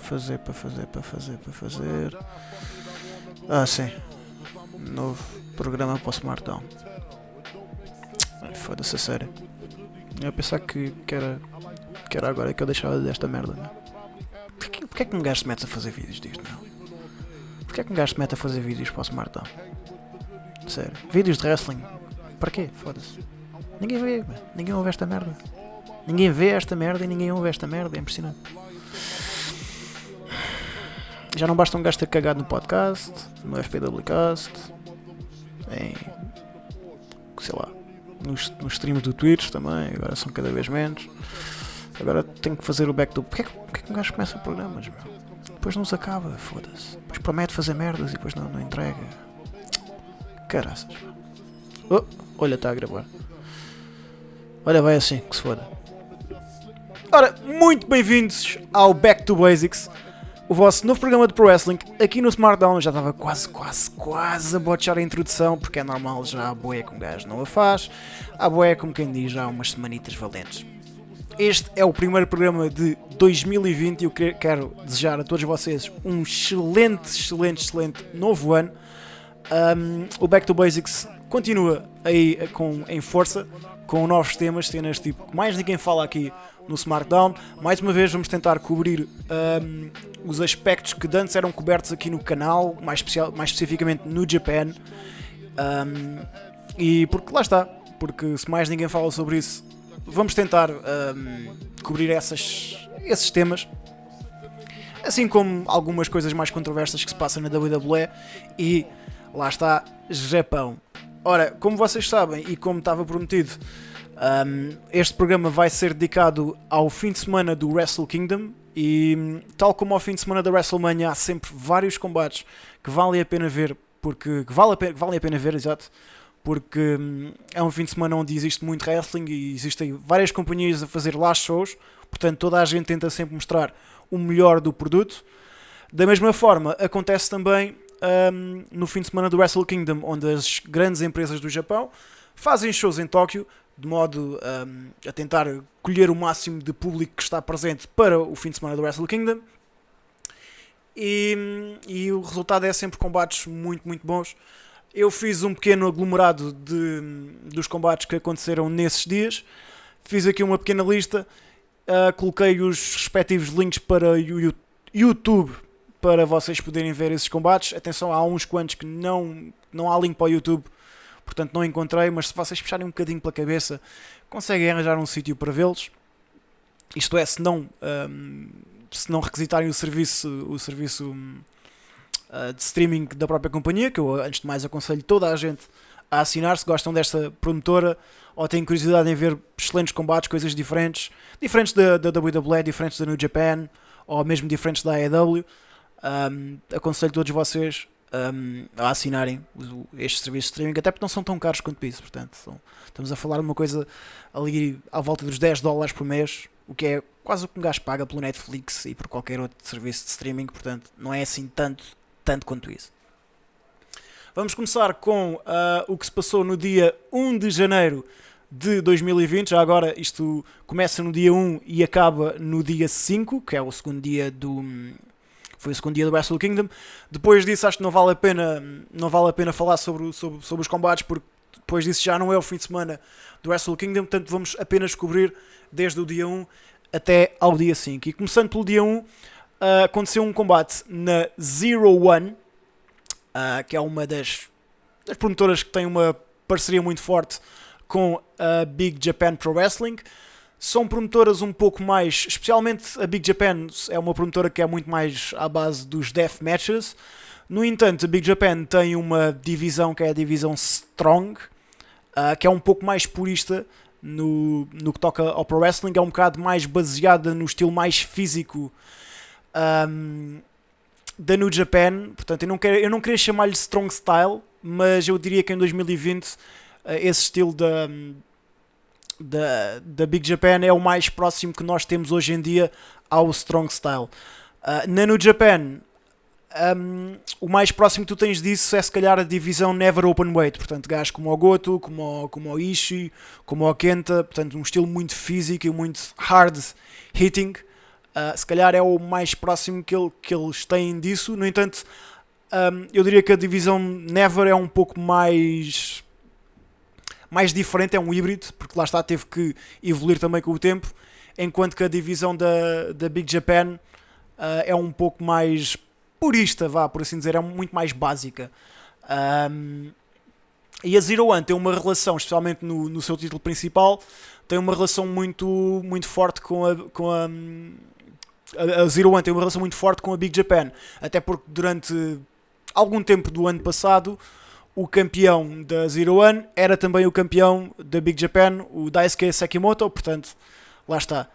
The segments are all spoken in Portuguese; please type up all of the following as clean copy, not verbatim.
fazer. Ah, sim. Novo programa para o SmackDown. Foda-se, a sério. Eu ia pensar que era agora que eu deixava desta merda, né? Porquê é que um gajo se mete a fazer vídeos disto, não? Porquê é que um gajo se mete a fazer vídeos para o SmackDown? Sério. Vídeos de wrestling. Para quê? Foda-se. Ninguém vê, man. Ninguém ouve esta merda. Ninguém vê esta merda e ninguém ouve esta merda. É impressionante. Já não basta um gajo ter cagado no podcast, no FPWcast, em, sei lá, nos streams do Twitch também, agora são cada vez menos. Agora tenho que fazer o back to... Porquê que um gajo começa programas, meu? Depois não se acaba, foda-se. Depois promete fazer merdas e depois não entrega. Caraças. Oh, olha, está a gravar. Olha, vai assim, que se foda. Ora, muito bem-vindos ao Back to Basics, o vosso novo programa de Pro Wrestling, aqui no SmackDown. Já estava quase a botchar a introdução, porque é normal, já há boé que um gajo não a faz. Há boé, como quem diz, já há umas semanitas valentes. Este é o primeiro programa de 2020 e eu quero desejar a todos vocês um excelente novo ano. O Back to Basics continua aí em força, com novos temas, cenas tipo que mais ninguém fala aqui no SmackDown. Mais uma vez vamos tentar cobrir os aspectos que antes eram cobertos aqui no canal, mais especificamente no Japan. E porque lá está, porque se mais ninguém fala sobre isso, vamos tentar cobrir esses temas, assim como algumas coisas mais controversas que se passam na WWE. E lá está, Japão. Ora, como vocês sabem e como estava prometido, este programa vai ser dedicado ao fim de semana do Wrestle Kingdom. E tal como ao fim de semana da WrestleMania, há sempre vários combates que valem a pena ver, porque é um fim de semana onde existe muito wrestling e existem várias companhias a fazer live shows, portanto toda a gente tenta sempre mostrar o melhor do produto. Da mesma forma, acontece também no fim de semana do Wrestle Kingdom, onde as grandes empresas do Japão fazem shows em Tóquio, de modo a tentar colher o máximo de público que está presente para o fim de semana do Wrestle Kingdom. E o resultado é sempre combates muito bons. Eu fiz um pequeno aglomerado dos combates que aconteceram nesses dias. Fiz aqui uma pequena lista. Coloquei os respectivos links para o YouTube para vocês poderem ver esses combates. Atenção, há uns quantos que não há link para o YouTube, portanto não encontrei, mas se vocês puxarem um bocadinho pela cabeça, conseguem arranjar um sítio para vê-los. Isto é, se não requisitarem o serviço de streaming da própria companhia, que eu antes de mais aconselho toda a gente a assinar, se gostam desta promotora ou têm curiosidade em ver excelentes combates, coisas diferentes da WWE, diferentes da New Japan ou mesmo diferentes da AEW. Aconselho todos vocês a assinarem este serviço de streaming, até porque não são tão caros quanto isso. Portanto, estamos a falar de uma coisa ali à volta dos $10 por mês, o que é quase o que um gajo paga pelo Netflix e por qualquer outro serviço de streaming. Portanto, não é assim tanto quanto isso. Vamos começar com o que se passou no dia 1 de janeiro de 2020. Já agora, isto começa no dia 1 e acaba no dia 5, que é o segundo dia foi o segundo dia do Wrestle Kingdom. Depois disso, acho que não vale a pena falar sobre os combates, porque depois disso já não é o fim de semana do Wrestle Kingdom. Portanto, vamos apenas cobrir desde o dia 1 até ao dia 5. E começando pelo dia 1, aconteceu um combate na Zero One, que é uma das promotoras que tem uma parceria muito forte com a Big Japan Pro Wrestling. São promotoras um pouco mais, especialmente a Big Japan é uma promotora que é muito mais à base dos death matches. No entanto, a Big Japan tem uma divisão que é a divisão Strong, que é um pouco mais purista no que toca ao Pro Wrestling, é um bocado mais baseada no estilo mais físico da New Japan. Portanto, eu não queria chamar-lhe Strong Style, mas eu diria que em 2020 esse estilo da Big Japan é o mais próximo que nós temos hoje em dia ao Strong Style. Na New Japan, o mais próximo que tu tens disso é se calhar a divisão Never Open Weight, portanto gajos como o Goto, como o Ishii, como o Kenta, portanto um estilo muito físico e muito hard hitting. Se calhar é o mais próximo que eles têm disso. No entanto, eu diria que a divisão Never é um pouco mais diferente, é um híbrido, porque lá está, teve que evoluir também com o tempo, enquanto que a divisão da Big Japan é um pouco mais purista, vá, por assim dizer, é muito mais básica. E a Zero One tem uma relação, especialmente no seu título principal, tem uma relação muito forte com a Zero One tem uma relação muito forte com a Big Japan, até porque durante algum tempo do ano passado o campeão da Zero One era também o campeão da Big Japan, o Daisuke Sekimoto, portanto, lá está.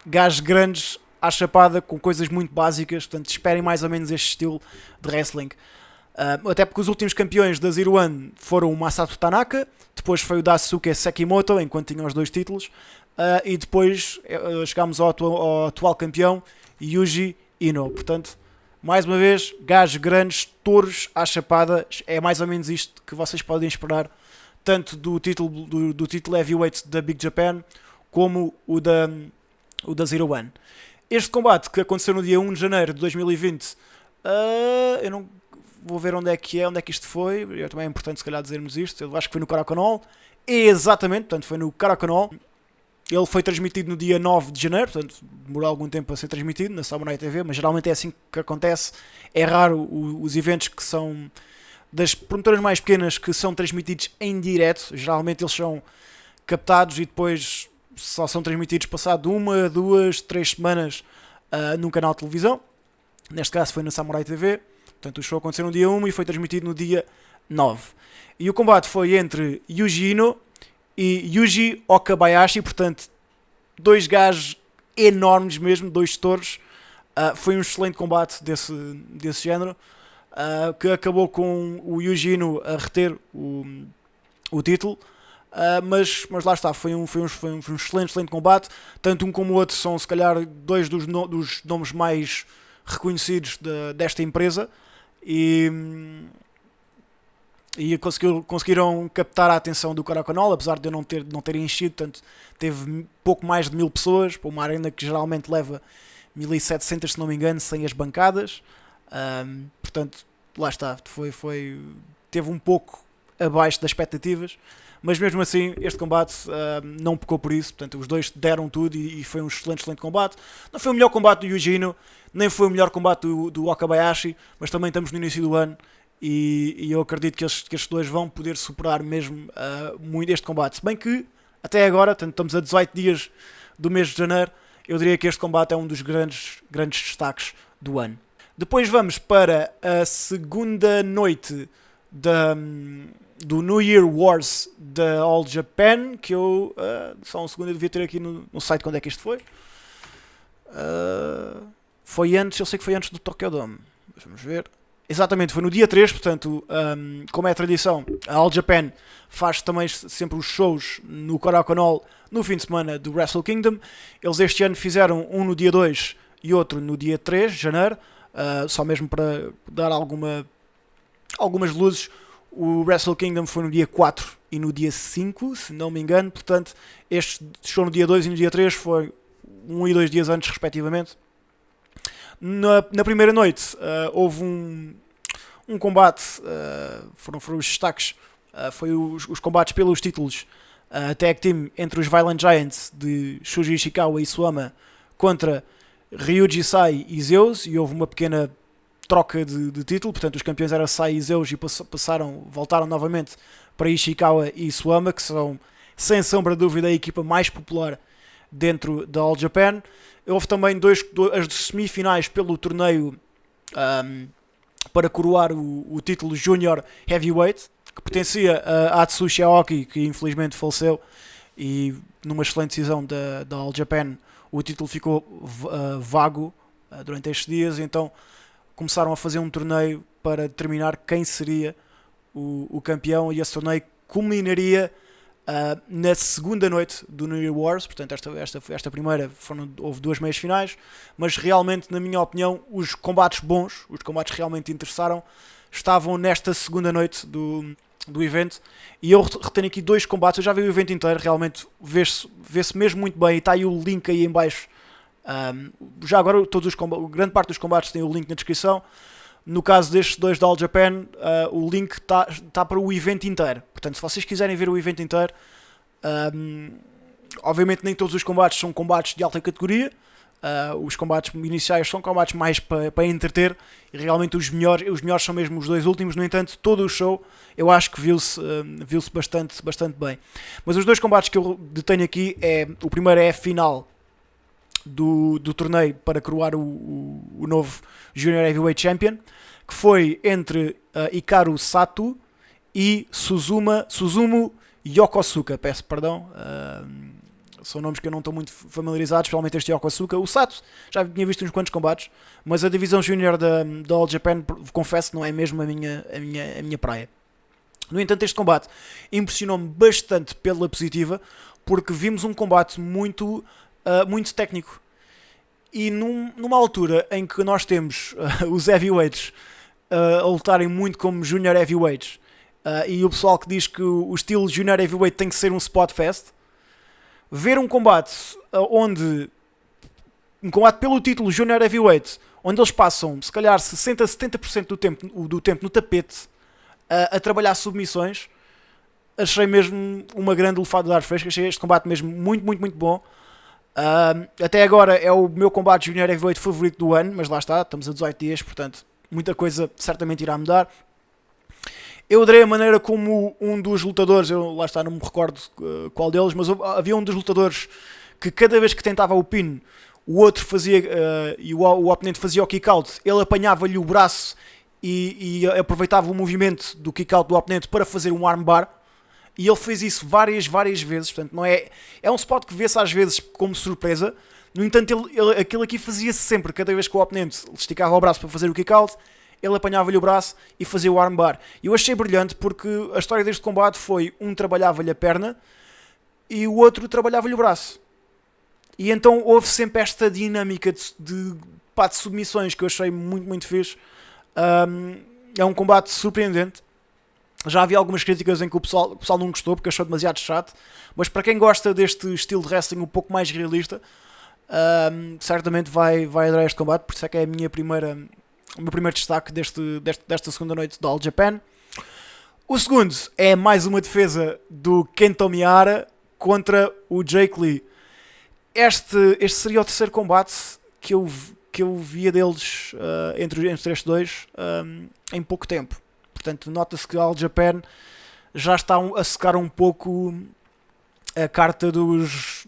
Gajos grandes à chapada com coisas muito básicas, portanto, esperem mais ou menos este estilo de wrestling. Até porque os últimos campeões da Zero One foram o Masato Tanaka, depois foi o Daisuke Sekimoto, enquanto tinham os 2 títulos, e depois chegámos ao atual campeão, Yuji Ino. Portanto, mais uma vez, gajos grandes, touros à chapada, é mais ou menos isto que vocês podem esperar, tanto do título heavyweight da Big Japan, como o da Zero One. Este combate que aconteceu no dia 1 de janeiro de 2020, eu não vou ver onde é que isto foi, também é importante se calhar dizermos isto, eu acho que foi no Caracanol, exatamente, portanto foi no Caracanol. Ele foi transmitido no dia 9 de janeiro, portanto demorou algum tempo a ser transmitido na Samurai TV, mas geralmente é assim que acontece. É raro os eventos que são das promotoras mais pequenas que são transmitidos em direto. Geralmente eles são captados e depois só são transmitidos passado 1, 2, 3 semanas num canal de televisão. Neste caso foi na Samurai TV. Portanto, o show aconteceu no dia 1 e foi transmitido no dia 9. E o combate foi entre Yuji Ino e Yuji Okabayashi, portanto, 2 gajos enormes mesmo, 2 touros. Foi um excelente combate desse género, que acabou com o Yuji Ino a reter o título. Mas lá está, foi um excelente combate. Tanto um como o outro são, se calhar, 2 dos nomes mais reconhecidos desta empresa. E conseguiram captar a atenção do Caracanol, apesar de eu não ter enchido, portanto, teve pouco mais de 1000 pessoas, para uma arena que geralmente leva 1700, se não me engano, sem as bancadas. Portanto, lá está, teve um pouco abaixo das expectativas, mas mesmo assim este combate não pecou por isso. Portanto, os dois deram tudo e foi um excelente combate. Não foi o melhor combate do Yuji Ino, nem foi o melhor combate do Okabayashi, mas também estamos no início do ano e eu acredito que estes dois vão poder superar mesmo muito este combate. Se bem que até agora, portanto, estamos a 18 dias do mês de janeiro, eu diria que este combate é um dos grandes destaques do ano. Depois vamos para a segunda noite do New Year Wars da All Japan, que eu só um segundo eu devia ter aqui no site quando é que isto foi. Foi antes, eu sei que foi antes do Tokyo Dome. Vamos ver. Exatamente, foi no dia 3, portanto, como é a tradição, a All Japan faz também sempre os shows no Korakuen no fim de semana do Wrestle Kingdom. Eles este ano fizeram um no dia 2 e outro no dia 3 de janeiro, só mesmo para dar algumas luzes. O Wrestle Kingdom foi no dia 4 e no dia 5, se não me engano, portanto, este show no dia 2 e no dia 3 foi 1 e 2 dias antes, respectivamente. Na primeira noite houve um combate, foram os destaques, foi os combates pelos títulos tag team entre os Violent Giants de Shuji Ishikawa e Suama contra Ryuji Sai e Zeus, e houve uma pequena troca de título, portanto os campeões eram Sai e Zeus e voltaram novamente para Ishikawa e Suama, que são sem sombra de dúvida a equipa mais popular dentro da All Japan. Houve também as semifinais pelo torneio para coroar o título Junior Heavyweight, que pertencia a Atsushi Aoki, que infelizmente faleceu, e numa excelente decisão da All Japan o título ficou vago durante estes dias, então começaram a fazer um torneio para determinar quem seria o campeão, e esse torneio culminaria na segunda noite do New Year Wars. Portanto, esta primeira houve 2 meias finais, mas realmente, na minha opinião, os combates bons, os combates que realmente interessaram, estavam nesta segunda noite do evento. E eu retenho aqui 2 combates. Eu já vi o evento inteiro, realmente vê-se mesmo muito bem, e está aí o link aí em baixo Já agora, grande parte dos combates tem o link na descrição. No caso destes dois da All Japan, o link está para o evento inteiro. Portanto, se vocês quiserem ver o evento inteiro, obviamente nem todos os combates são combates de alta categoria. Os combates iniciais são combates mais para entreter, e realmente os melhores são mesmo os dois últimos. No entanto, todo o show eu acho que viu-se bastante bem. Mas os dois combates que eu detenho aqui, o primeiro é a final do torneio para coroar o novo Junior Heavyweight Champion, que foi entre Hikaru Sato e Suzumu Yokosuka. Peço perdão, são nomes que eu não estou muito familiarizado, especialmente este Yokosuka. O Sato já tinha visto uns quantos combates, mas a divisão júnior da All Japan, confesso, não é mesmo a minha praia. No entanto, este combate impressionou-me bastante pela positiva, porque vimos um combate muito técnico. E numa altura em que nós temos os heavyweights a lutarem muito como junior heavyweights, e o pessoal que diz que o estilo junior heavyweight tem que ser um spot fest, ver um combate um combate pelo título junior heavyweight, onde eles passam se calhar 60-70% do tempo no tapete a trabalhar submissões, achei mesmo uma grande lefada de ar fresco. Achei este combate mesmo muito bom. Até agora é o meu combate junior heavyweight favorito do ano, mas lá está, estamos a 18 dias, portanto muita coisa certamente irá mudar. Eu adorei a maneira como um dos lutadores, eu lá está, não me recordo qual deles, mas havia um dos lutadores que cada vez que tentava o pin, o outro fazia, e o oponente fazia o kick out, ele apanhava-lhe o braço e aproveitava o movimento do kick out do oponente para fazer um armbar. E ele fez isso várias vezes. Portanto, não é um spot que vê-se às vezes como surpresa. No entanto, aquilo aqui fazia-se sempre. Cada vez que o oponente esticava o braço para fazer o kick-out, ele apanhava-lhe o braço e fazia o armbar. E eu achei brilhante porque a história deste combate foi: um trabalhava-lhe a perna e o outro trabalhava-lhe o braço. E então houve sempre esta dinâmica de submissões que eu achei muito fixe. É um combate surpreendente. Já havia algumas críticas em que o pessoal não gostou porque achou demasiado chato, mas para quem gosta deste estilo de wrestling um pouco mais realista, certamente vai adorar este combate. Por isso é que é o meu primeiro destaque desta segunda noite da All Japan. O segundo é mais uma defesa do Kento Miyahara contra o Jake Lee. Este seria o terceiro combate que eu via deles entre estes dois em pouco tempo. Portanto, nota-se que a All Japan já está a secar um pouco a carta dos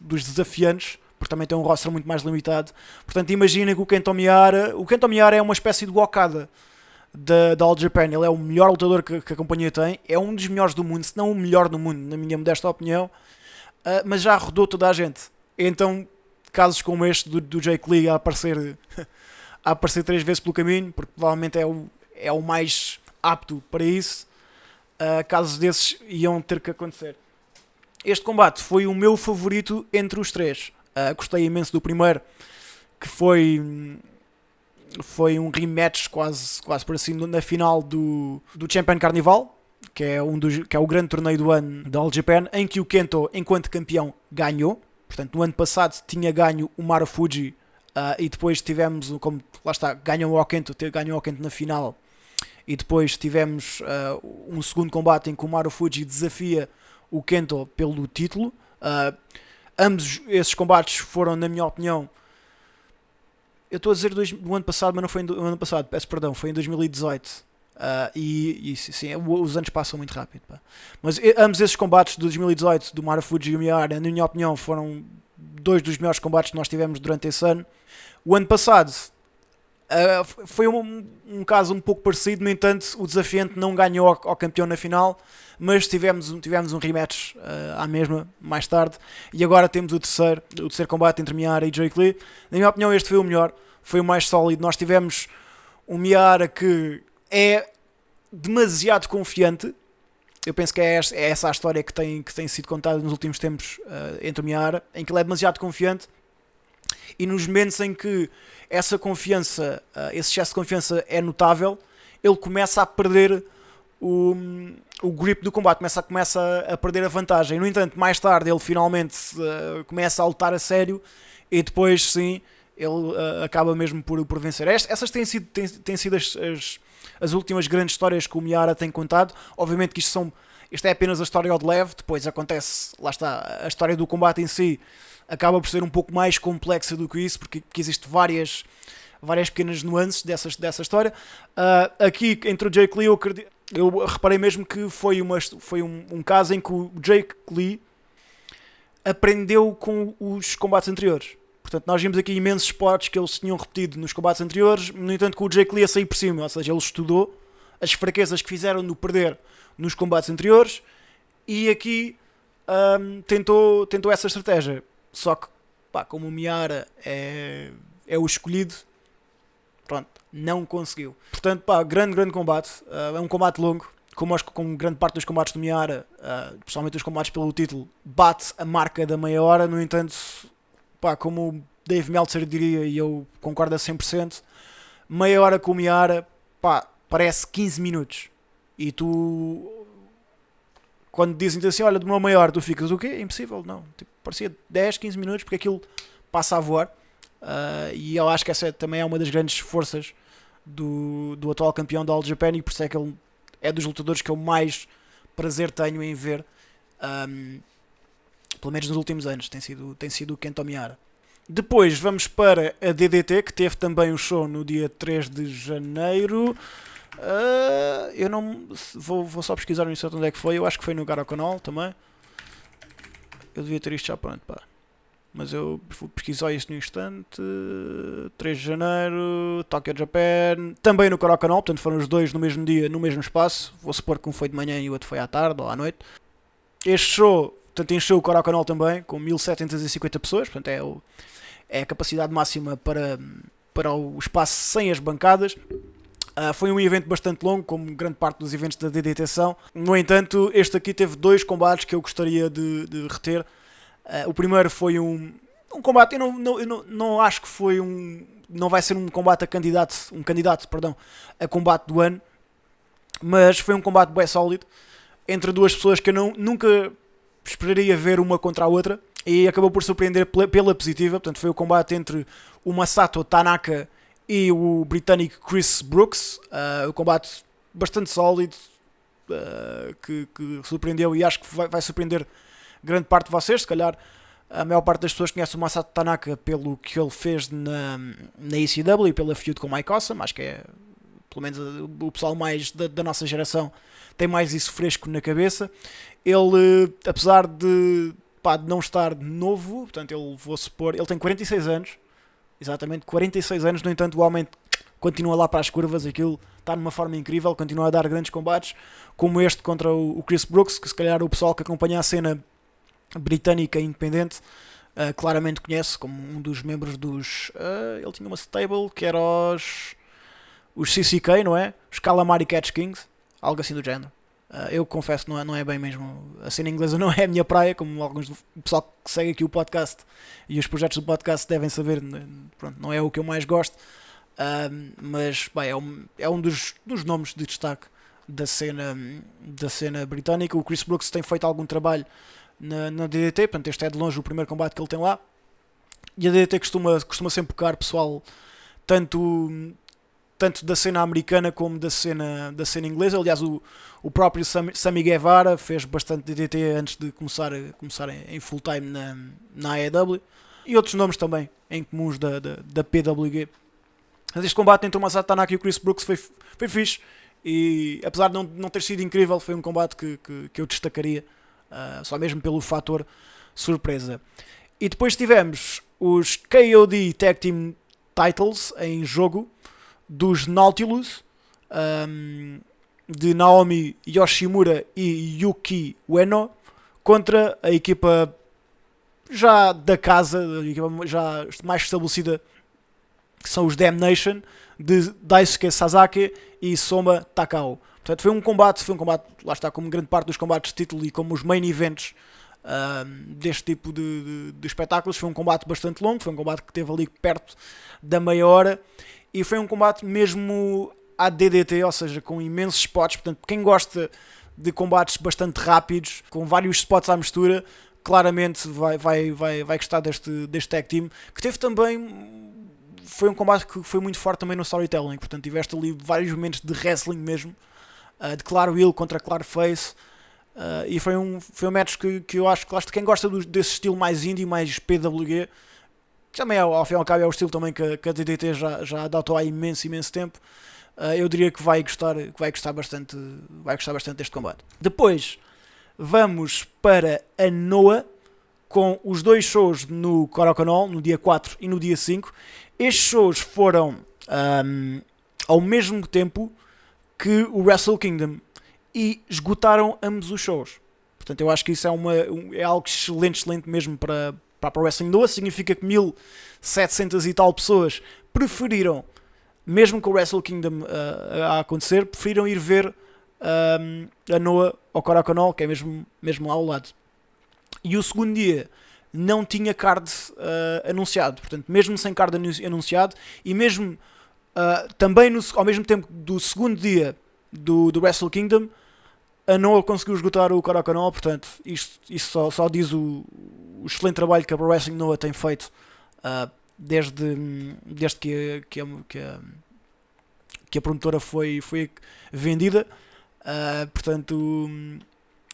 desafiantes, porque também tem um roster muito mais limitado. Portanto, imaginem que o Kento Miyahara é uma espécie de Okada da All Japan. Ele é o melhor lutador que a companhia tem, é um dos melhores do mundo, se não o melhor do mundo, na minha modesta opinião, mas já rodou toda a gente. Então, casos como este do Jake Lee a aparecer 3 vezes pelo caminho, porque provavelmente é o mais apto para isso, casos desses iam ter que acontecer. Este combate foi o meu favorito entre os três. Gostei imenso do primeiro, que foi um rematch quase por assim na final do Champion Carnival, que é o grande torneio do ano da All Japan, em que o Kento, enquanto campeão, ganhou. Portanto, no ano passado tinha ganho o Marufuji, e depois tivemos, como lá está, ganhou o Kento na final. E depois tivemos um segundo combate em que o Marufuji desafia o Kento pelo título. Ambos esses combates foram, na minha opinião, eu estou a dizer do ano passado, mas não foi no ano passado, peço perdão, foi em 2018. E sim, os anos passam muito rápido. Pá. Mas ambos esses combates de 2018 do Marufuji e o Miyahara, na minha opinião, foram dois dos melhores combates que nós tivemos durante esse ano. O ano passado foi um caso um pouco parecido. No entanto, o desafiante não ganhou ao campeão na final, mas tivemos um rematch à mesma mais tarde, e agora temos o terceiro combate entre Miyahara e Jake Lee. Na minha opinião, este foi o melhor, foi o mais sólido. Nós tivemos um Miyahara que é demasiado confiante. Eu penso que é essa a história que tem sido contada nos últimos tempos entre o Miyahara, em que ele é demasiado confiante, e nos momentos em que essa confiança, esse excesso de confiança é notável, ele começa a perder o grip do combate, começa a perder a vantagem. No entanto, mais tarde ele finalmente começa a lutar a sério, e depois sim, ele acaba mesmo por vencer. Essas têm sido as últimas grandes histórias que o Miara tem contado. Obviamente que isto é apenas a história ao de leve, depois acontece, lá está, a história do combate em si acaba por ser um pouco mais complexa do que isso, porque existe várias pequenas nuances dessa história. Aqui, entre o Jake Lee, eu reparei mesmo que foi um caso em que o Jake Lee aprendeu com os combates anteriores. Portanto, nós vimos aqui imensos spots que eles tinham repetido nos combates anteriores, no entanto que o Jake Lee a sair por cima, ou seja, ele estudou as fraquezas que fizeram-no perder nos combates anteriores e aqui tentou essa estratégia. Só que, pá, como o Miara é o escolhido, pronto, não conseguiu. Portanto, pá, grande combate. É um combate longo, como grande parte dos combates do Miara, principalmente os combates pelo título, bate a marca da meia hora. No entanto, pá, como o Dave Meltzer diria, e eu concordo a 100%, meia hora com o Miara, pá, parece 15 minutos. E tu, quando dizem assim, olha, demorou meia hora, tu ficas, o quê? É impossível, não. Tipo, parecia 10, 15 minutos, porque aquilo passa a voar. E eu acho que essa também é uma das grandes forças do atual campeão da All Japan, e por isso é que ele é dos lutadores que eu mais prazer tenho em ver, pelo menos nos últimos anos, tem sido o Kento Miyara. Depois vamos para a DDT, que teve também um show no dia 3 de janeiro. Eu não vou só pesquisar no instante onde é que foi. Eu acho que foi no Garocanal também. Eu devia ter isto já pronto, pá. Mas eu vou pesquisar isso no instante. 3 de janeiro, Tokyo Japan, também no Garocanal, portanto foram os dois no mesmo dia, no mesmo espaço. Vou supor que um foi de manhã e o outro foi à tarde ou à noite. Este show, portanto, encheu o Garocanal também, com 1750 pessoas, portanto é a capacidade máxima para o espaço sem as bancadas. Foi um evento bastante longo, como grande parte dos eventos da DDT são. No entanto, este aqui teve 2 combates que eu gostaria de reter. O primeiro foi um combate, eu não acho que foi não vai ser um combate um candidato a combate do ano, mas foi um combate bem sólido, entre duas pessoas que eu nunca esperaria ver uma contra a outra, e acabou por surpreender pela positiva. Portanto, foi o combate entre o Masato Tanaka e o britânico Chris Brooks, um combate bastante sólido, que surpreendeu, e acho que vai surpreender grande parte de vocês. Se calhar a maior parte das pessoas conhece o Masato Tanaka pelo que ele fez na ECW e pela feud com o Mike Awesome. Acho que é, pelo menos o pessoal mais da nossa geração tem mais isso fresco na cabeça. Ele, apesar de não estar novo, portanto, ele tem 46 anos, exatamente 46 anos, no entanto o homem continua lá para as curvas, aquilo está numa forma incrível, continua a dar grandes combates, como este contra o Chris Brooks, que se calhar o pessoal que acompanha a cena britânica independente claramente conhece como um dos membros dos... ele tinha uma stable que era os CCK, não é? Os Calamari Catch Kings, algo assim do género. Eu confesso que não é bem mesmo, a cena inglesa não é a minha praia, como alguns do pessoal que segue aqui o podcast e os projetos do podcast devem saber. Pronto, não é o que eu mais gosto, mas bem, é um dos nomes de destaque da cena britânica. O Chris Brooks tem feito algum trabalho na DDT, portanto este é de longe o primeiro combate que ele tem lá, e a DDT costuma sempre buscar pessoal tanto da cena americana como da cena inglesa. Aliás, o próprio Sammy Guevara fez bastante DDT antes de começar em full time na AEW, e outros nomes também em comuns da PWG. Mas este combate entre o Masato Tanaka e o Chris Brooks foi fixe, e apesar de não ter sido incrível, foi um combate que eu destacaria, só mesmo pelo fator surpresa. E depois tivemos os KOD Tag Team Titles em jogo, dos Nautilus, de Naomi Yoshimura e Yuki Ueno, contra a equipa já da casa, a equipa já mais estabelecida, que são os Damnation, de Daisuke Sasaki e Soma Takao. Portanto, foi um combate, lá está, como grande parte dos combates de título e como os main events deste tipo de espetáculos. Foi um combate bastante longo, foi um combate que esteve ali perto da meia hora, e foi um combate mesmo à DDT, ou seja, com imensos spots. Portanto, quem gosta de combates bastante rápidos, com vários spots à mistura, claramente vai gostar deste tag team, que teve também, foi um combate que foi muito forte também no storytelling, portanto tiveste ali vários momentos de wrestling mesmo, de claro heel contra claro face, e foi um match que eu acho que quem gosta desse estilo mais indie, mais PWG, que também ao fim e ao cabo é o estilo também que a DDT já adotou há imenso tempo, eu diria que vai gostar bastante deste combate. Depois vamos para a Noah, com os dois shows no Korakuen no dia 4 e no dia 5. Estes shows foram ao mesmo tempo que o Wrestle Kingdom e esgotaram ambos os shows. Portanto, eu acho que isso é algo excelente mesmo para a Pro Wrestling Noah. Significa que 1700 e tal pessoas preferiram, mesmo com o Wrestle Kingdom a acontecer, preferiram ir ver a Noah ao Korakuen, que é mesmo lá ao lado. E o segundo dia não tinha card anunciado, portanto, mesmo sem card anunciado, e mesmo também ao mesmo tempo do segundo dia do Wrestle Kingdom, a Noah conseguiu esgotar o Korakuen, portanto, isso só diz o excelente trabalho que a Pro Wrestling Noah tem feito desde que a promotora foi vendida. Portanto,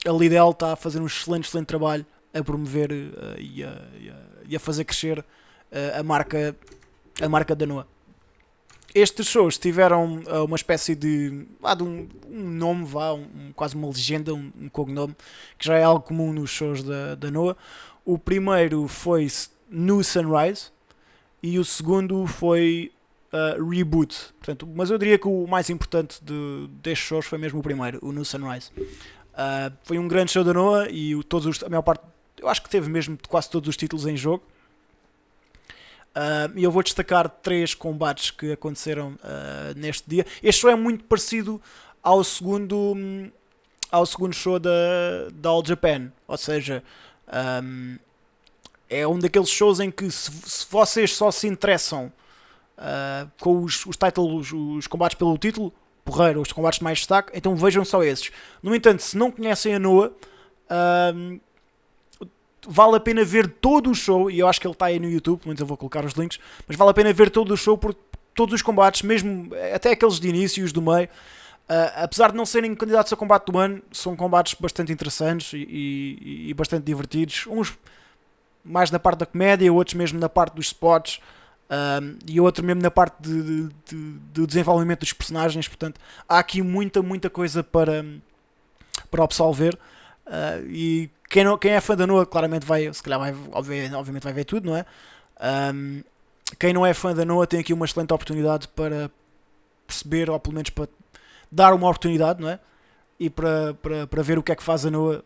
a Lidl está a fazer um excelente trabalho a promover e a fazer crescer a marca da Noah. Estes shows tiveram uma espécie de um nome, quase uma legenda, um cognome, que já é algo comum nos shows da Noah. O primeiro foi New Sunrise e o segundo foi Reboot. Portanto, mas eu diria que o mais importante destes shows foi mesmo o primeiro, o New Sunrise. Foi um grande show da Noah e a maior parte, eu acho que teve mesmo quase todos os títulos em jogo. E eu vou destacar 3 combates que aconteceram neste dia. Este show é muito parecido ao segundo show da All Japan, ou seja, é um daqueles shows em que se vocês só se interessam com os combates pelo título, porreiro, os combates de mais destaque, então vejam só esses. No entanto, se não conhecem a Noah, vale a pena ver todo o show, e eu acho que ele está aí no YouTube, pelo menos eu vou colocar os links, mas vale a pena ver todo o show por todos os combates, mesmo até aqueles de início e os do meio. Apesar de não serem candidatos a combate do ano, são combates bastante interessantes e bastante divertidos, uns mais na parte da comédia, outros mesmo na parte dos spots, e outro mesmo na parte do desenvolvimento dos personagens. Portanto, há aqui muita coisa para o pessoal ver, e quem é fã da Noah claramente obviamente vai ver tudo, não é? Quem não é fã da Noah tem aqui uma excelente oportunidade para perceber, ou pelo menos para dar uma oportunidade, não é? E para ver o que é que faz a Noah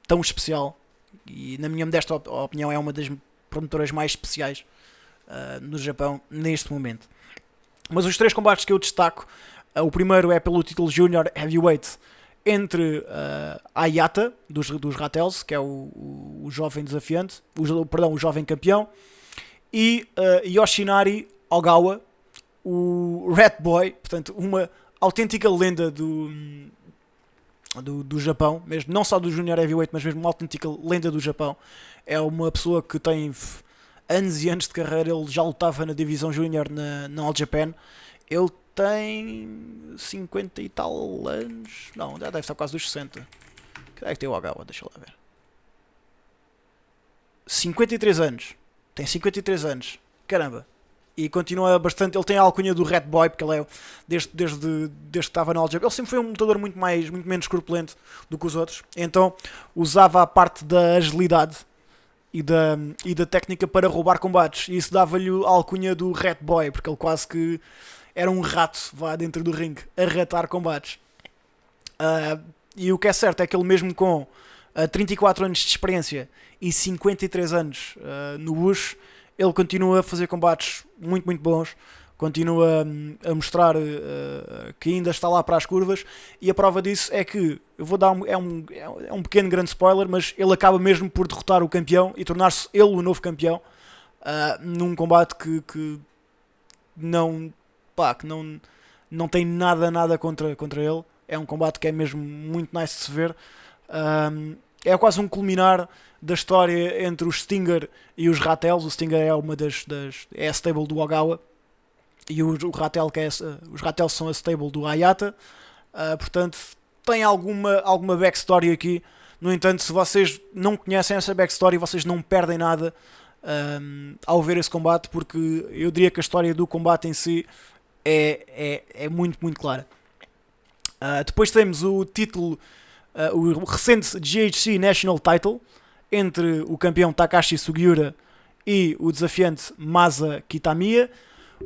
tão especial, e na minha modesta opinião é uma das promotoras mais especiais no Japão neste momento. Mas os 3 combates que eu destaco, o primeiro é pelo título Junior Heavyweight entre Ayata dos Rattels, que é o jovem desafiante, o jovem campeão, e Yoshinari Ogawa, o Rat Boy, portanto uma autêntica lenda do Japão, mesmo, não só do Junior Heavyweight, mas mesmo uma autêntica lenda do Japão. É uma pessoa que tem anos e anos de carreira. Ele já lutava na divisão Junior na All Japan. Ele tem 50 e tal anos, não, já deve estar quase dos 60. Que é que tem o Ogawa? Deixa lá ver. 53 anos. Tem 53 anos. Caramba. E continua bastante. Ele tem a alcunha do Rat Boy, porque ele é desde que estava na All Japan. Ele sempre foi um lutador muito menos corpulento do que os outros. Então usava a parte da agilidade e da técnica para roubar combates. E isso dava-lhe a alcunha do Rat Boy, porque ele quase que era um rato dentro do ringue a ratar combates. E o que é certo é que ele, mesmo com 34 anos de experiência e 53 anos no bush, ele continua a fazer combates muito bons, continua a mostrar que ainda está lá para as curvas, e a prova disso é que, eu vou dar um pequeno grande spoiler, mas ele acaba mesmo por derrotar o campeão e tornar-se ele o novo campeão, num combate que não tem nada contra ele. É um combate que é mesmo muito nice de se ver. é quase um culminar da história entre o Stinger e os Rattels. O Stinger é uma é a stable do Ogawa e o Rattel, os Rattels são a stable do Hayata. Portanto, tem alguma backstory aqui. No entanto, se vocês não conhecem essa backstory, vocês não perdem nada ao ver esse combate, porque eu diria que a história do combate em si é muito, muito clara. Depois temos o título, o recente GHC National Title, entre o campeão Takashi Sugiura e o desafiante Masa Kitamiya.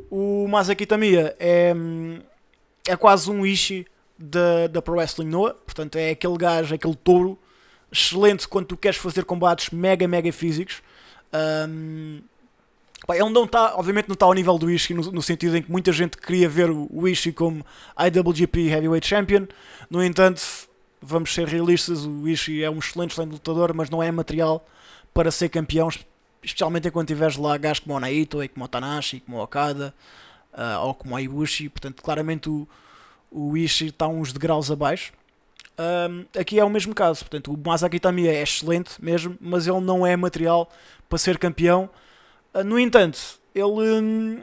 O Masa Kitamiya é quase um Ishii da Pro Wrestling Noah, portanto é aquele gajo, aquele touro excelente quando tu queres fazer combates mega, mega físicos. Ele não está, obviamente não está ao nível do Ishii, no sentido em que muita gente queria ver o Ishii como IWGP Heavyweight Champion. No entanto, vamos ser realistas, o Ishii é um excelente lutador, mas não é material para ser campeão, especialmente enquanto tiveres lá gajos como o Naito, como o Tanahashi, como o Okada, ou como o Ibushi. Portanto, claramente o Ishii está uns degraus abaixo. Aqui é o mesmo caso, portanto, o Masaki Kitamiya é excelente mesmo, mas ele não é material para ser campeão. No entanto, ele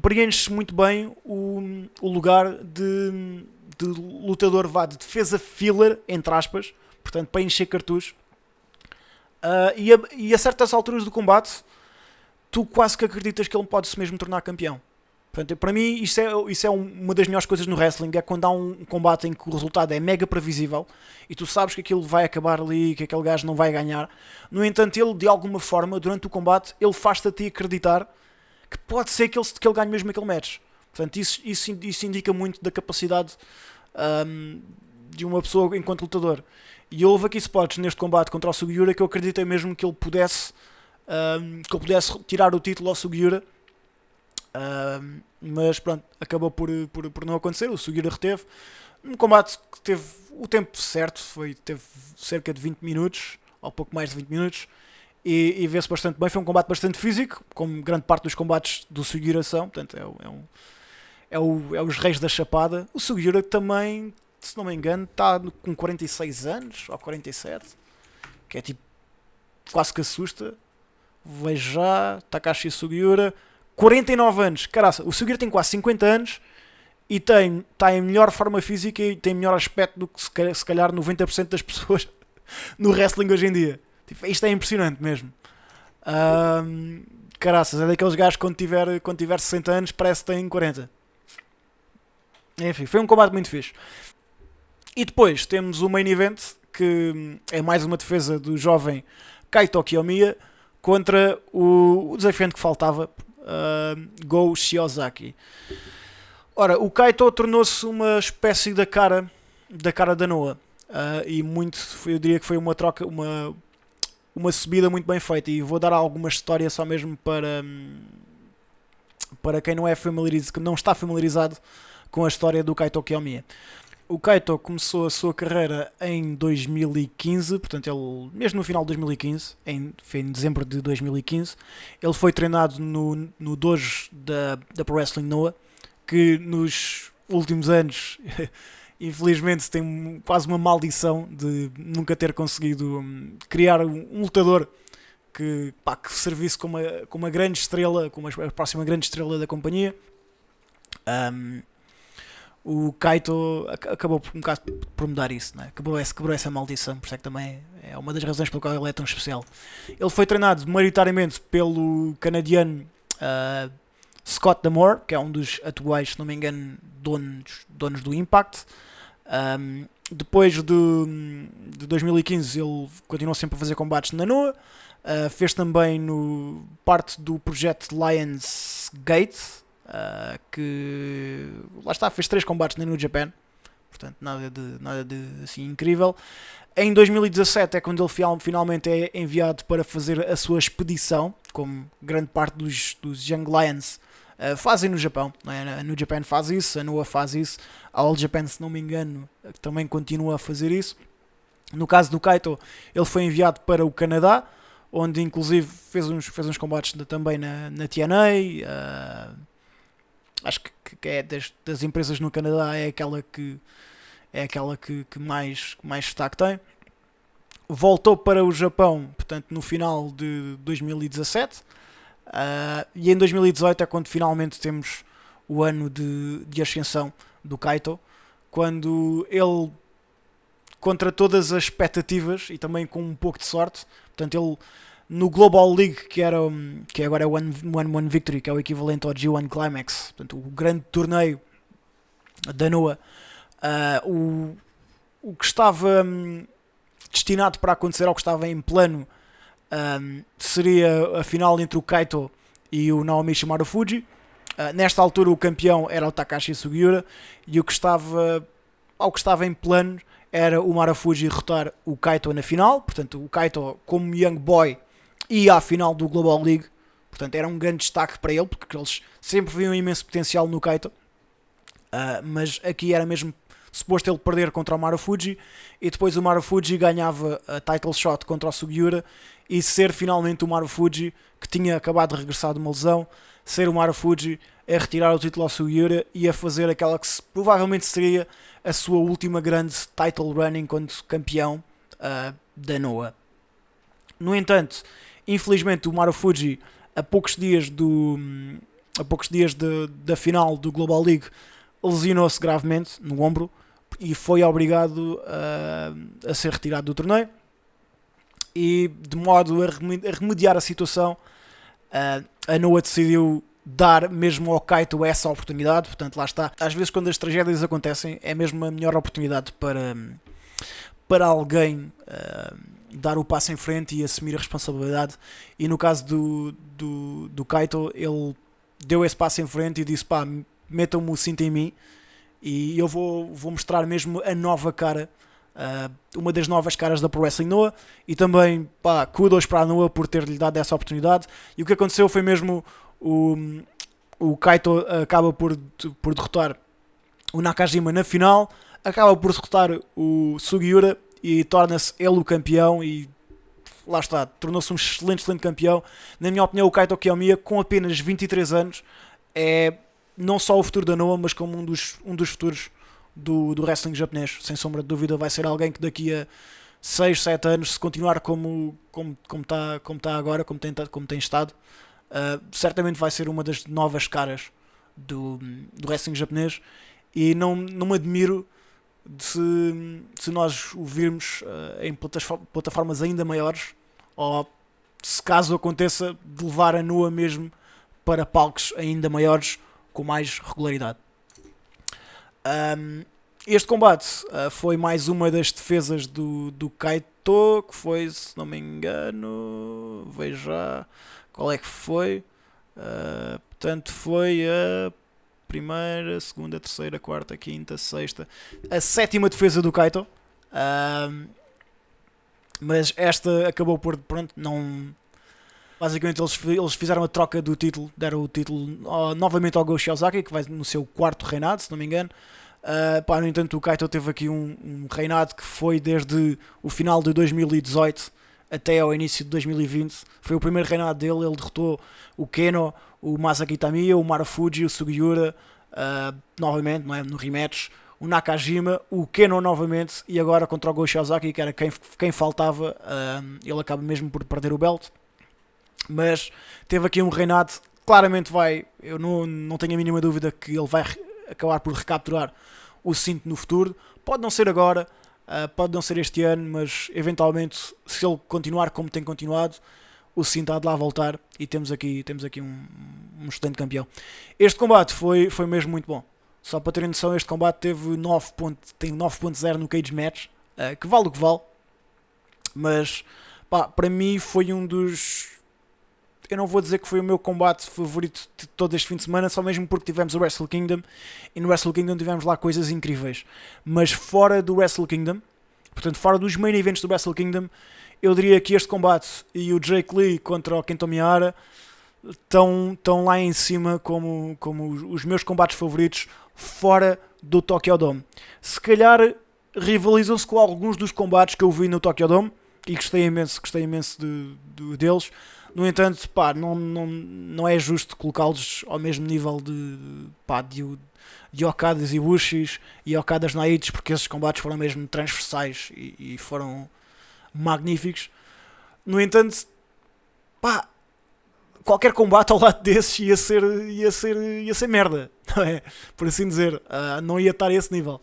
preenche muito bem o lugar de lutador de defesa filler, entre aspas, portanto, para encher cartuchos. E a certas alturas do combate, tu quase que acreditas que ele pode-se mesmo tornar campeão. Portanto, para mim, isso é uma das melhores coisas no wrestling, é quando há um combate em que o resultado é mega previsível e tu sabes que aquilo vai acabar ali, que aquele gajo não vai ganhar. No entanto, ele, de alguma forma, durante o combate, ele faz-te a ti acreditar que pode ser que ele ganhe mesmo aquele match. Portanto, isso indica muito da capacidade de uma pessoa enquanto lutador. E houve aqui spots neste combate contra o Sugiura que eu acreditei mesmo que ele pudesse tirar o título ao Sugiura. Mas pronto, acabou por não acontecer. O Sugiura reteve um combate que teve o tempo certo, teve cerca de 20 minutos ou pouco mais de 20 minutos e vê-se bastante bem. Foi um combate bastante físico, como grande parte dos combates do Sugiura são. Portanto, é os reis da chapada. O Sugiura também, se não me engano, está com 46 anos ou 47, que é tipo quase que assusta. Vejo já, Takashi Sugiura, 49 anos, caraca, o Sugiura tem quase 50 anos e está em melhor forma física e tem melhor aspecto do que se calhar 90% das pessoas no wrestling hoje em dia. Tipo, isto é impressionante mesmo. Caraças, é daqueles gajos que quando tiver 60 anos parece que tem 40. Enfim, foi um combate muito fixe. E depois temos o main event, que é mais uma defesa do jovem Kaito Kiyomiya contra o desafiante que faltava, Go Shiozaki. Ora, o Kaito tornou-se uma espécie da cara da Noah, e eu diria que foi uma troca, uma subida muito bem feita, e vou dar alguma história só mesmo para quem que não está familiarizado com a história do Kaito Kiyomiya. O Kaito começou a sua carreira em 2015, portanto, ele, mesmo no final de 2015, foi em dezembro de 2015, ele foi treinado no dojo da Pro Wrestling Noah, que nos últimos anos, infelizmente, tem quase uma maldição de nunca ter conseguido criar um lutador que servisse como uma grande estrela, como a próxima grande estrela da companhia. O Kaito acabou um bocado por mudar isso, né? Quebrou essa maldição, por isso é que também é uma das razões pela qual ele é tão especial. Ele foi treinado maioritariamente pelo canadiano Scott D'Amore, que é um dos atuais, se não me engano, donos do Impact. Depois de 2015 ele continuou sempre a fazer combates na Noah. Fez também parte do projeto Lions Gate, que lá está, fez 3 combates na New Japan, portanto nada de assim incrível. Em 2017 é quando ele finalmente é enviado para fazer a sua expedição, como grande parte dos Young Lions fazem no Japão, não é? A New Japan faz isso, a Noah faz isso, a All Japan, se não me engano, também continua a fazer isso. No caso do Kaito, ele foi enviado para o Canadá, onde inclusive fez uns combates também na TNA. Acho que é das empresas no Canadá é aquela que mais destaque tem. voltou para o Japão, portanto, no final de 2017. E em 2018 é quando finalmente temos o ano de ascensão do Kaito, quando ele, contra todas as expectativas e também com um pouco de sorte, portanto, ele no Global League, que agora é o One Victory, que é o equivalente ao G1 Climax, portanto, o grande torneio da NOAH, o que estava destinado para acontecer, ou que estava em plano, seria a final entre o Kaito e o Naomichi Marufuji. Nesta altura o campeão era o Takashi Sugiura, e ao que estava em plano era o Marufuji derrotar o Kaito na final. Portanto, o Kaito, como Young Boy, ia à final do Global League, portanto era um grande destaque para ele, porque eles sempre viam imenso potencial no Kaito. Mas aqui era mesmo suposto ele perder contra o Marufuji, e depois o Marufuji ganhava a title shot contra o Sugiura, e ser finalmente o Marufuji, que tinha acabado de regressar de uma lesão, ser o Marufuji a retirar o título ao Sugiura e a fazer aquela que provavelmente seria a sua última grande title run enquanto campeão da NOAH. No entanto, infelizmente o Marufuji, a poucos dias da final do Global League, lesionou-se gravemente no ombro e foi obrigado a ser retirado do torneio. E de modo a remediar a situação, a NOAH decidiu dar mesmo ao Kaito essa oportunidade. Portanto, lá está. Às vezes, quando as tragédias acontecem, é mesmo a melhor oportunidade para alguém dar o passo em frente e assumir a responsabilidade. E no caso do Kaito, ele deu esse passo em frente e disse: pá, metam-me o cinto em mim e eu vou mostrar mesmo a nova cara, uma das novas caras da Pro Wrestling NOAH. E também, pá, kudos para a NOAH por ter-lhe dado essa oportunidade. E o que aconteceu foi mesmo o Kaito acaba por derrotar o Nakajima na final, acaba por derrotar o Sugiura e torna-se ele o campeão. E lá está, tornou-se um excelente campeão. Na minha opinião, o Kaito Kiyomiya, com apenas 23 anos, é não só o futuro da NOAH, mas como um dos futuros do wrestling japonês. Sem sombra de dúvida vai ser alguém que daqui a 6, 7 anos, se continuar como está agora, como tem estado, certamente vai ser uma das novas caras do wrestling japonês. E não me admiro se nós o virmos em plataformas ainda maiores, ou se caso aconteça, de levar a NOAH mesmo para palcos ainda maiores com mais regularidade. Este combate foi mais uma das defesas do Kaito, que foi, se não me engano, vejo já qual é que foi. Portanto, foi a primeira, segunda, terceira, quarta, quinta, sexta, a sétima defesa do Kaito. Mas esta acabou por, pronto, não. Basicamente eles fizeram a troca do título, deram o título novamente ao Go Shiozaki, que vai no seu quarto reinado, se não me engano. No entanto, o Kaito teve aqui um reinado que foi desde o final de 2018 até ao início de 2020. Foi o primeiro reinado dele. Ele derrotou o Keno, o Masaki Tamiya, o Marufuji, o Sugiura, novamente, não é? No rematch, o Nakajima, o Keno novamente, e agora contra o Go Shiozaki, que era quem faltava. Ele acaba mesmo por perder o belt, mas teve aqui um reinado. Claramente eu não tenho a mínima dúvida que ele vai acabar por recapturar o cinto no futuro. Pode não ser agora, pode não ser este ano, mas eventualmente, se ele continuar como tem continuado, o cinto há de lá voltar, e temos aqui um excelente campeão. Este combate foi mesmo muito bom. Só para terem noção, este combate tem 9.0 no Cage Match, que vale o que vale, mas para mim foi um dos... Eu não vou dizer que foi o meu combate favorito de todo este fim de semana, só mesmo porque tivemos o Wrestle Kingdom, e no Wrestle Kingdom tivemos lá coisas incríveis. Mas fora do Wrestle Kingdom, portanto fora dos main events do Wrestle Kingdom, eu diria que este combate e o Jake Lee contra o Kento Miyahara estão lá em cima como os meus combates favoritos fora do Tokyo Dome. Se calhar rivalizam-se com alguns dos combates que eu vi no Tokyo Dome, e gostei imenso deles. No entanto, não é justo colocá-los ao mesmo nível de Okadas e Bushis e Okadas Naites, porque esses combates foram mesmo transversais e foram magníficos. No entanto, pá, qualquer combate ao lado desses ia ser merda, não é? Por assim dizer, não ia estar a esse nível.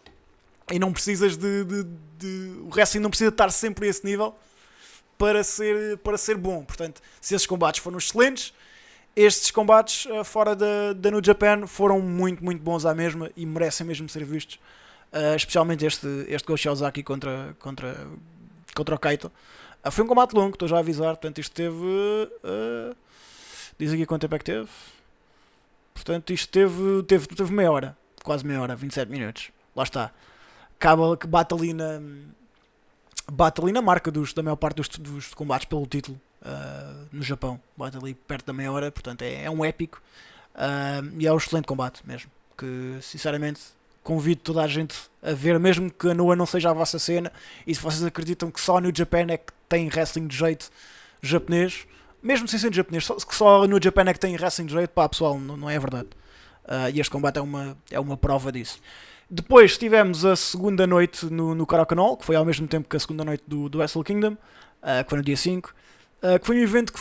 E não precisas o wrestling não precisa estar sempre a esse nível para ser bom. Portanto, se esses combates foram excelentes, estes combates fora da New Japan foram muito, muito bons à mesma e merecem mesmo ser vistos. Especialmente este Go Shiozaki contra o Kaito. Foi um combate longo, estou já a avisar. Portanto, isto teve. Diz aqui quanto tempo é que teve. Portanto, isto teve meia hora. Quase meia hora, 27 minutos. Lá está. Acaba que bate ali na marca da maior parte dos combates pelo título no Japão. Bate ali perto da meia hora. Portanto, é um épico. E é um excelente combate mesmo. Que, sinceramente, convido toda a gente a ver, mesmo que a Noah não seja a vossa cena, e se vocês acreditam que só a New Japan é que tem wrestling de jeito japonês, mesmo sem ser de japonês, que só a New Japan é que tem wrestling de jeito, pá, pessoal, não é verdade. E este combate é uma prova disso. Depois tivemos a segunda noite no Karakanol, que foi ao mesmo tempo que a segunda noite do Wrestle Kingdom, que foi no dia 5, que foi um evento que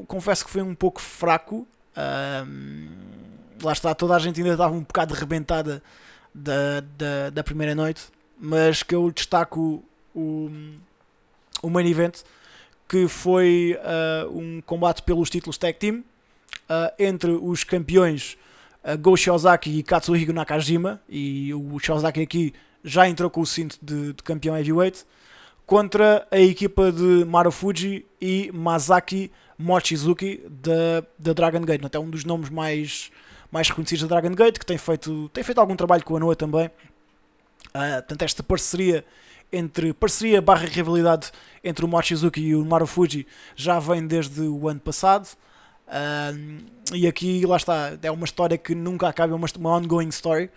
confesso que foi um pouco fraco. Lá está, toda a gente ainda estava um bocado arrebentada da primeira noite, mas que eu destaco o main event, que foi um combate pelos títulos Tag Team entre os campeões Go Shiozaki e Katsuhiko Nakajima, e o Shiozaki aqui já entrou com o cinto de campeão heavyweight, contra a equipa de Marufuji e Masaki Mochizuki da Dragon Gate, até um dos nomes mais reconhecidos da Dragon Gate, que tem feito algum trabalho com a Noah também. Portanto, esta parceria rivalidade entre o Mochizuki e o Marufuji já vem desde o ano passado. E aqui, lá está, é uma história que nunca acaba, é uma ongoing story,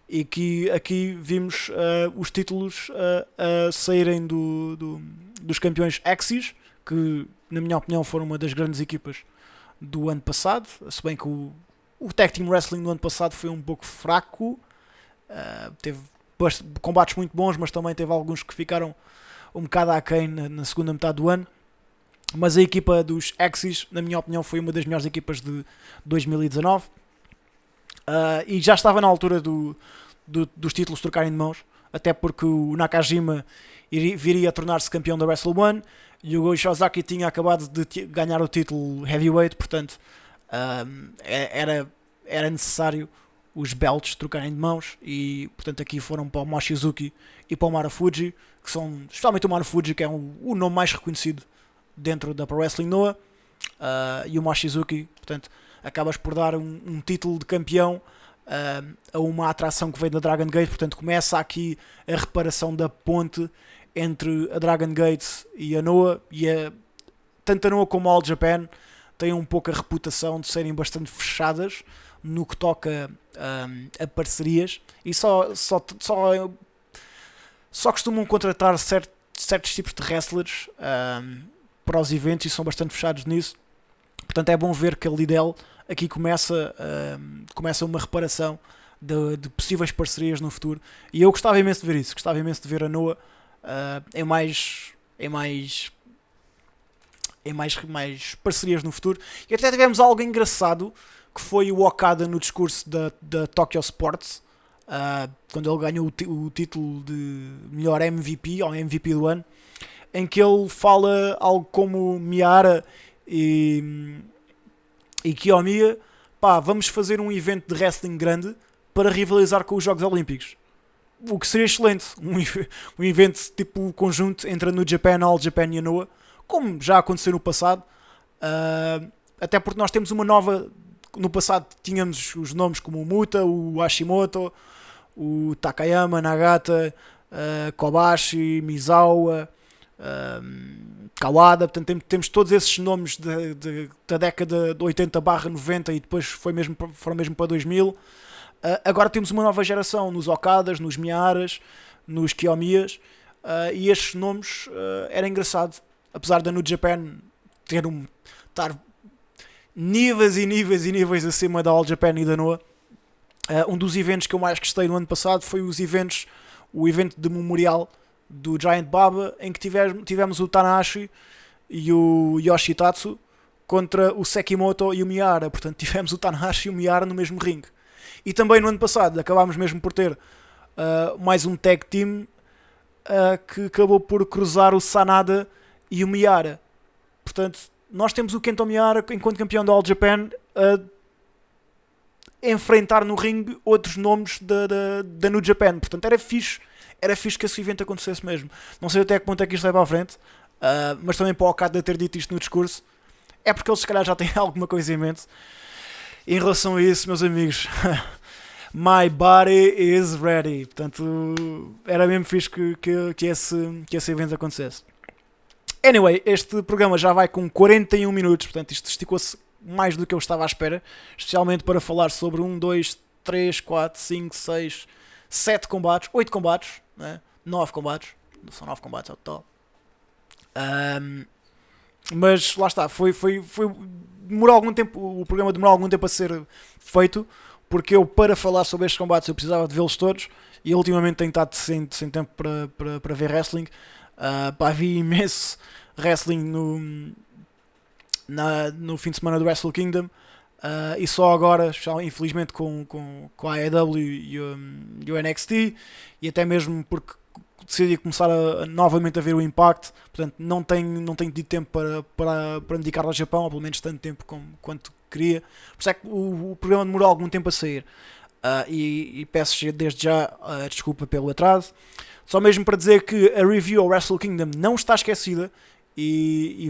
e que aqui vimos os títulos a saírem dos campeões Axis, que na minha opinião foram uma das grandes equipas do ano passado, se bem que o Tag Team Wrestling do ano passado foi um pouco fraco, teve combates muito bons, mas também teve alguns que ficaram um bocado aquém na segunda metade do ano. Mas a equipa dos Axis, na minha opinião, foi uma das melhores equipas de 2019, e já estava na altura dos títulos trocarem de mãos, até porque o Nakajima viria a tornar-se campeão da Wrestle One e o Go Shiozaki tinha acabado de ganhar o título Heavyweight, portanto era necessário os belts trocarem de mãos, e portanto aqui foram para o Mochizuki e para o Marufuji, que são, especialmente o Marufuji, que é o nome mais reconhecido dentro da Pro Wrestling Noah, e o Mochizuki, portanto acabas por dar um título de campeão a uma atração que veio da Dragon Gate. Portanto começa aqui a reparação da ponte entre a Dragon Gate e a Noah, e tanto a Noah como a All Japan têm um pouco a reputação de serem bastante fechadas no que toca a parcerias, e só costumam contratar certos tipos de wrestlers para os eventos, e são bastante fechados nisso. Portanto é bom ver que a Lidl aqui começa uma reparação de possíveis parcerias no futuro, e eu gostava imenso de ver isso, gostava imenso de ver a Noah em mais parcerias no futuro. E até tivemos algo engraçado, que foi o Okada no discurso da Tokyo Sports, quando ele ganhou o título de melhor MVP, ou MVP do ano, em que ele fala algo como: Miara e Kiyomiya, pá, vamos fazer um evento de wrestling grande para rivalizar com os Jogos Olímpicos. O que seria excelente, um evento tipo conjunto entre a New Japan, a All Japan e a Noah, como já aconteceu no passado, até porque nós temos uma nova. No passado tínhamos os nomes como o Muta, o Hashimoto, o Takayama, Nagata, Kobashi, Misawa, Kawada. Portanto temos todos esses nomes da década de 80/90, e depois foram mesmo para 2000. Agora temos uma nova geração nos Okadas, nos Miaras, nos Kiyomiyas, e estes nomes era engraçado, apesar da New Japan estar níveis e níveis e níveis acima da All Japan e da Noah. Um dos eventos que eu mais gostei no ano passado foi o evento de memorial do Giant Baba, em que tivemos o Tanahashi e o Yoshitatsu contra o Sekimoto e o Miara. Portanto, tivemos o Tanahashi e o Miara no mesmo ringue. E também no ano passado acabámos mesmo por ter mais um tag team que acabou por cruzar o Sanada e o Miara. Portanto, nós temos o Kento Miara enquanto campeão da All Japan a enfrentar no ringue outros nomes da New Japan. Portanto, era fixe que esse evento acontecesse mesmo. Não sei até que ponto é que isto vai para a frente, mas também para o Okada ter dito isto no discurso, é porque eles se calhar já têm alguma coisa em mente. Em relação a isso, meus amigos, my body is ready. Portanto, era mesmo fixe que esse evento acontecesse. Anyway, este programa já vai com 41 minutos, portanto isto esticou-se mais do que eu estava à espera, especialmente para falar sobre 1, 2, 3, 4, 5, 6, 7 combates, 8 combates, né? 9 combates, são 9 combates ao total. Mas lá está, demorou algum tempo, o programa demorou algum tempo a ser feito, porque eu, para falar sobre estes combates, eu precisava de vê-los todos, e ultimamente tenho estado sem tempo para ver wrestling. Vi imenso wrestling no fim de semana do Wrestle Kingdom, e só agora, infelizmente com a AEW e o NXT, e até mesmo porque decidi começar novamente a ver o Impact, portanto não tenho tido tempo para me dedicar ao Japão, ou pelo menos tanto tempo quanto queria. Por isso é que o programa demorou algum tempo a sair, e peço desde já desculpa pelo atraso. Só mesmo para dizer que a review ao Wrestle Kingdom não está esquecida, e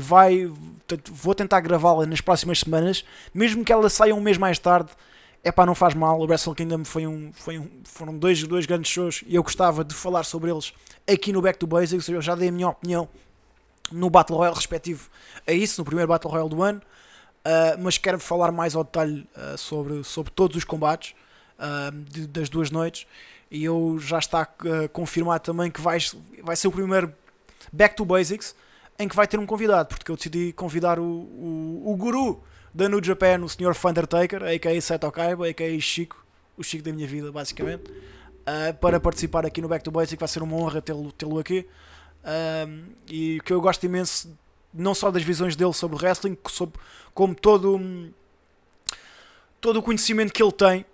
vou tentar gravá-la nas próximas semanas, mesmo que ela saia um mês mais tarde. Não faz mal. O Wrestle Kingdom foram dois grandes shows, e eu gostava de falar sobre eles aqui no Back to Basics. Eu já dei a minha opinião no Battle Royale respectivo a isso, no primeiro Battle Royale do ano, mas quero falar mais ao detalhe sobre todos os combates das duas noites. E eu já está confirmado também que vai ser o primeiro Back to Basics em que vai ter um convidado, porque eu decidi convidar o guru da New Japan, o Sr. Undertaker, a.k.a. Seto Kaiba, a.k.a. Chico, o Chico da minha vida, basicamente, para participar aqui no Back to Basics. Vai ser uma honra tê-lo aqui, e que eu gosto imenso, não só das visões dele sobre o wrestling, como todo o conhecimento que ele tem,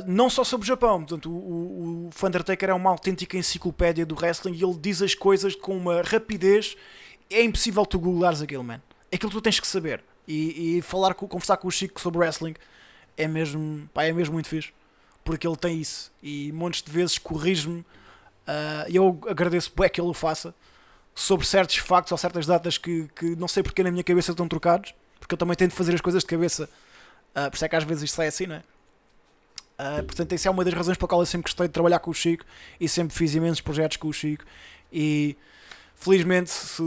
não só sobre o Japão. Portanto, o Undertaker é uma autêntica enciclopédia do wrestling, e ele diz as coisas com uma rapidez. É impossível tu googlares aquilo, man. Aquilo que tu tens que saber. E conversar com o Chico sobre wrestling é mesmo muito fixe, porque ele tem isso, e montes de vezes corrige-me, e eu agradeço bem que ele o faça, sobre certos factos ou certas datas que não sei porque na minha cabeça estão trocados, porque eu também tento fazer as coisas de cabeça, por isso é que às vezes isto sai assim, não é? Portanto, essa é uma das razões pela qual eu sempre gostei de trabalhar com o Chico, e sempre fiz imensos projetos com o Chico, e felizmente, se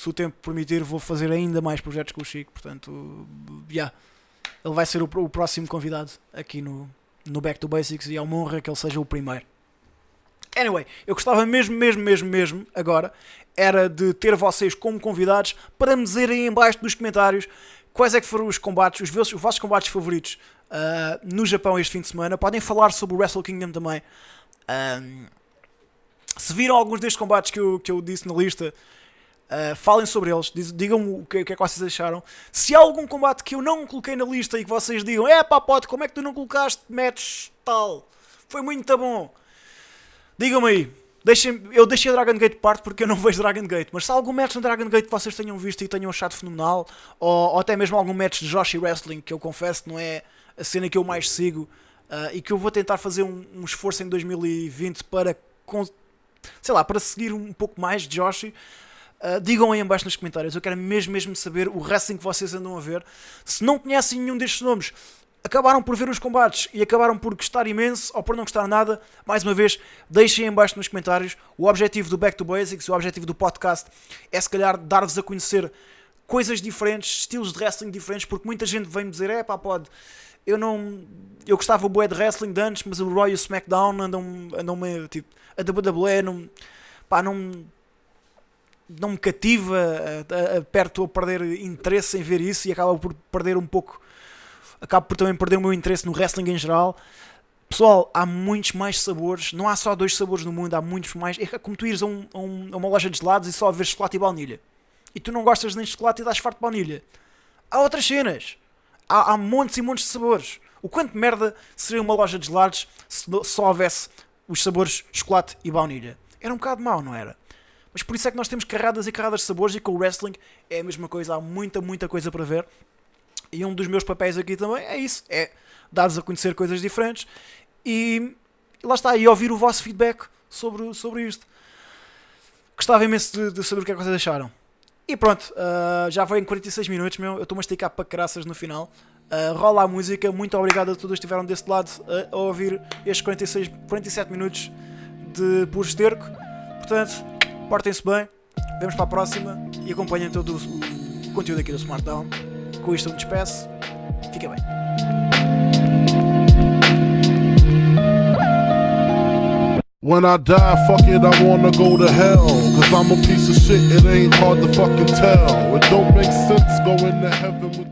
o tempo permitir, vou fazer ainda mais projetos com o Chico. Portanto, ele vai ser o próximo convidado aqui no Back to Basics, e é uma honra que ele seja o primeiro. Anyway, eu gostava mesmo agora era de ter vocês como convidados para me dizerem em baixo nos comentários quais é que foram os combates, os vossos combates favoritos no Japão este fim de semana. Podem falar sobre o Wrestle Kingdom também. Se viram alguns destes combates que eu disse na lista, falem sobre eles, digam-me o que é que vocês acharam. Se há algum combate que eu não coloquei na lista e que vocês digam, pote, como é que tu não colocaste match tal? Foi muito bom. Digam-me aí. Eu deixei a Dragon Gate parte porque eu não vejo Dragon Gate, mas se há algum match no Dragon Gate que vocês tenham visto e tenham achado fenomenal, ou até mesmo algum match de Joshi Wrestling, que eu confesso que não é a cena que eu mais sigo, e que eu vou tentar fazer um esforço em 2020 para seguir um pouco mais de Joshi, digam aí em baixo nos comentários. Eu quero mesmo saber o wrestling que vocês andam a ver. Se não conhecem nenhum destes nomes, acabaram por ver os combates e acabaram por gostar imenso ou por não gostar nada, mais uma vez, deixem em baixo nos comentários. O objetivo do Back to Basics, o objetivo do podcast, é se calhar dar-vos a conhecer coisas diferentes, estilos de wrestling diferentes, porque muita gente vem-me dizer, eu gostava bué de wrestling de antes, mas o Raw e o SmackDown andam meio, tipo, a WWE não me cativa, estou a perder interesse em ver isso, e acabo por também perder o meu interesse no wrestling em geral. Pessoal, há muitos mais sabores. Não há só 2 sabores no mundo, há muitos mais. É como tu ires a uma loja de gelados e só ver chocolate e baunilha. E tu não gostas nem de chocolate e dás farto de baunilha. Há outras cenas. Há montes e montes de sabores. O quanto merda seria uma loja de gelados se só houvesse os sabores chocolate e baunilha? Era um bocado mau, não era? Mas por isso é que nós temos carradas e carradas de sabores, e com o wrestling é a mesma coisa. Há muita, muita coisa para ver. E um dos meus papéis aqui também é isso. É dar-vos a conhecer coisas diferentes. E lá está. E ouvir o vosso feedback sobre isto. Gostava imenso de saber o que é que vocês acharam. E pronto, já foi em 46 minutos, meu. Eu estou-me a esticar para caraças no final. Rola a música. Muito obrigado a todos que estiveram deste lado a ouvir estes 47 minutos de puro esterco. Portanto, portem-se bem. Vemos para a próxima. E acompanhem todo o conteúdo aqui do Smartdown. Com isto eu me despeço. Fica bem. When I die, fuck it, I wanna go to hell. Cause I'm a piece of shit, it ain't hard to fucking tell. It don't make sense going to heaven with